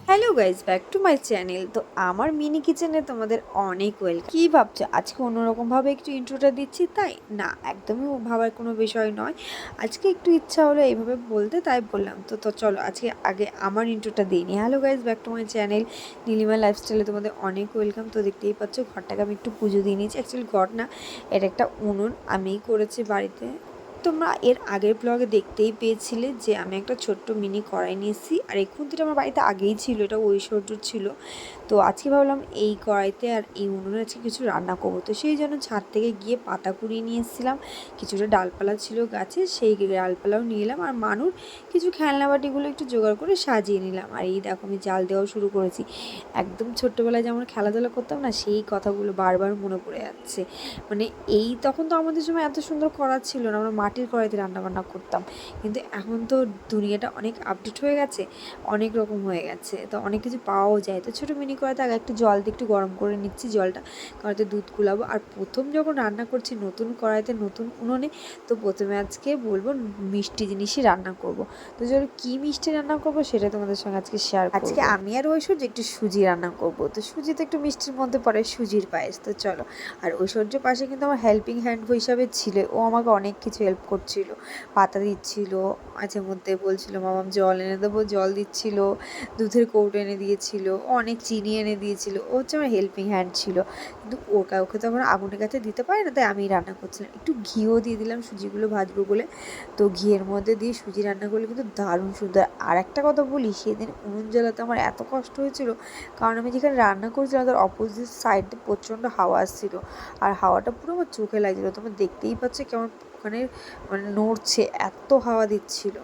Hello guys, back to my channel. তো আমার mini কিচেনে তোমাদের অনেক ওয়েলকাম। কী ভাবছো আজকে অন্যরকমভাবে একটু ইন্ট্রোটা দিচ্ছি? তাই না, একদমই ভাবার কোনো বিষয় নয়। আজকে একটু ইচ্ছা হলো এইভাবে বলতে, তাই বললাম। তো চলো আজকে আগে আমার ইন্ট্রোটা দিই নি। Hello guys, back to my channel Nilima লাইফস্টাইলে তোমাদের অনেক ওয়েলকাম। তো দেখতেই পাচ্ছ ঘরটাকে আমি একটু পুজো দিয়ে নিয়েছি। অ্যাকচুয়ালি ঘর না, এটা একটা উনুন আমিই করেছি বাড়িতে। তোমরা এর আগের ব্লগে দেখতেই পেয়েছিলে যে আমি একটা ছোট্ট মিনি কড়াই নিয়েছি, আর এই খুন্তিটা আমার বাড়িতে আগেই ছিল, এটা ঐশ্বর্যর ছিল। তো আজকে ভাবলাম এই কড়াইতে আর এই উনুনে আজকে কিছু রান্না করবো। তো সেই জন্য ছাদ থেকে গিয়ে পাতা কুড়িয়ে নিয়ে এসেছিলাম, কিছুটা ডালপালা ছিল গাছে, সেই ডালপালাও নিয়ে এলাম, আর মানুর কিছু খেলনা বাটিগুলো একটু জোগাড় করে সাজিয়ে নিলাম। আর এই দেখো আমি জাল দেওয়াও শুরু করেছি। একদম ছোট্টোবেলায় যেমন খেলাধুলা করতাম না, সেই কথাগুলো বারবার মনে পড়ে যাচ্ছে। মানে এই তখন তো আমাদের সময় এত সুন্দর করা ছিল না, আমরা মাটির কড়াইতে রান্নাবান্না করতাম। কিন্তু এখন তো দুনিয়াটা অনেক আপডেট হয়ে গেছে, অনেক রকম হয়ে গেছে, তো অনেক কিছু পাওয়াও যায়। তো ছোটো মিনি কড়াইতে আগে একটু জল দিয়ে একটু গরম করে নিচ্ছি, জলটা কড়াইতে দুধ গুলাবো। আর প্রথম যখন রান্না করছি নতুন কড়াইতে নতুন উনুনে, তো প্রথমে আজকে বলবো মিষ্টি জিনিসই রান্না করব। তো চলো কী মিষ্টি রান্না করব সেটা তোমাদের সঙ্গে আজকে শেয়ার করব। আজকে আমি আর ঐশ্বর্য একটু সুজি রান্না করব। তো সুজি তো একটু মিষ্টির মধ্যে পড়ে, সুজির পায়েস। তো চলো, আর ঐশ্বর্যের পাশে কিন্তু আমার হেল্পিং হ্যান্ড হিসাবে ছিল, ও আমাকে অনেক কিছু হেল্প করছিল, পাতা দিচ্ছিল, মাঝে মধ্যে বলছিল মামাম জল এনে দেবো, জল দিচ্ছিল, দুধের কৌটো এনে দিয়েছিল, অনেক চিনি এনে দিয়েছিল। ও হচ্ছে আমার হেল্পিং হ্যান্ড ছিল। কিন্তু ওকে তো এখন আগুনের কাছে দিতে পারে না, তাই আমি রান্না করছিলাম। একটু ঘিও দিয়ে দিলাম সুজিগুলো ভাজবো বলে। তো ঘিয়ের মধ্যে দিয়ে সুজি রান্না করলে কিন্তু দারুণ সুন্দর। আর একটা কথা বলি, সেদিন উনুন জ্বালাতে আমার এত কষ্ট হয়েছিল, কারণ আমি যেখানে রান্না করেছিলাম তার অপোজিট সাইডে প্রচণ্ড হাওয়া আসছিল, আর হাওয়াটা পুরো আমার চোখে লাগছিলো। তোমরা দেখতেই পাচ্ছ কেমন ওখানে মানে নড়ছে, এত হাওয়া দিচ্ছিল,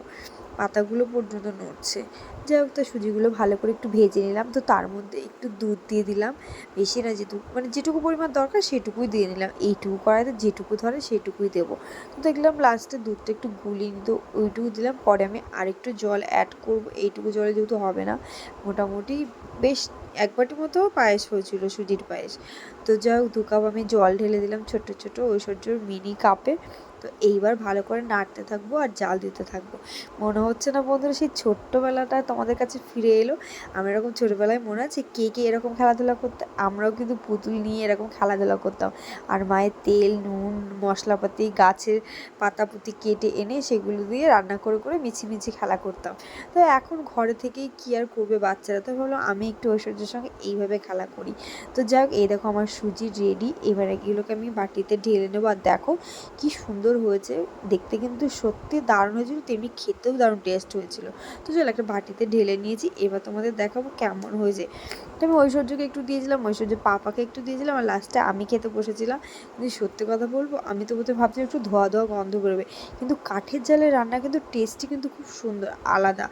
পাতাগুলো পর্যন্ত নড়ছে। যাই হোক, তো সুজিগুলো ভালো করে একটু ভেজে নিলাম। তো তার মধ্যে একটু দুধ দিয়ে দিলাম, বেশি না, যেটুকু মানে যেটুকু পরিমাণ দরকার সেটুকুই দিয়ে নিলাম। এইটুকু কড়াইতে যেটুকু ধরে সেটুকুই দেবো। তো দেখলাম লাস্টে দুধটা একটু গুলিয়ে নিত, ওইটুকু দিলাম। পরে আমি আরেকটু জল অ্যাড করবো, এইটুকু জলে যেহেতু হবে না, মোটামুটি বেশ এক বাটি মতো পায়েস হয়েছিল, সুজির পায়েস। তো যাই হোক, 2 কাপ আমি জল ঢেলে দিলাম ছোট্ট ছোটো ঐশ্বর্যর মিনি কাপে। তো এইবার ভালো করে নাড়তে থাকবো আর জাল দিতে থাকবো। মনে হচ্ছে না বন্ধুরা সেই ছোট্টোবেলাটা তোমাদের কাছে ফিরে এলো? আমার এরকম ছোটোবেলায় মনে আছে কে কে এরকম খেলাধুলা করতে? আমরাও কিন্তু পুতুল নিয়ে এরকম খেলাধুলা করতাম, আর মায়ের তেল নুন মশলাপাতি গাছের পাতাপুতি কেটে এনে সেগুলো দিয়ে রান্না করে করে মিছিমিছি খেলা করতাম। তো এখন ঘরে থেকেই কী আর করবে বাচ্চারা, তো ভাবলো আমি একটু ঐশ্বর্যের সঙ্গে এইভাবে খেলা করি। তো যাই হোক, এই দেখো আমার সুজি রেডি। এবারে এগুলোকে আমি বাটিতে ঢেলে নেবো। আর দেখো কি সুন্দর হয়েছে দেখতে, কিন্তু সত্যি দারুণ হয়েছিল, তেমনি খেতেও দারুণ টেস্ট হয়েছিল। তো চলো একটা বাটিতে ঢেলে নিয়েছি, এবার তোমাদের দেখাবো কেমন হয়েছে। তো আমি ঐশ্বর্যকে একটু দিয়েছিলাম, ঐশ্বর্য পাপাকে একটু দিয়েছিলাম, আর লাস্টে আমি খেতে বসেছিলাম। কিন্তু সত্যি কথা বলবো, আমি তো প্রথমে ভাবছিলাম একটু ধোয়া ধোয়া গন্ধ বেরোবে, কিন্তু কাঠের জালে রান্না কিন্তু টেস্টই কিন্তু খুব সুন্দর, আলাদা,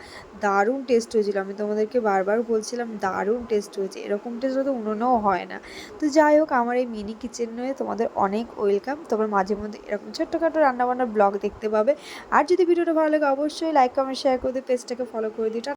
দারুণ টেস্ট হয়েছিল। আমি তোমাদেরকে বারবার বলছিলাম দারুণ টেস্ট হয়েছে, এরকম টেস্ট হয়তো উনুনেও হয় না। তো যাই হোক, আমার এই মিনি কিচেনে তোমাদের অনেক ওয়েলকাম। তোমরা মাঝে মধ্যে এরকম ছোট্টখাটো রান্নাবান্নার ব্লগ দেখতে পাবে। আর যদি ভিডিওটা ভালো লাগে অবশ্যই লাইক কমেন্ট শেয়ার করে দিয়ে পেজটাকে ফলো করে দিও।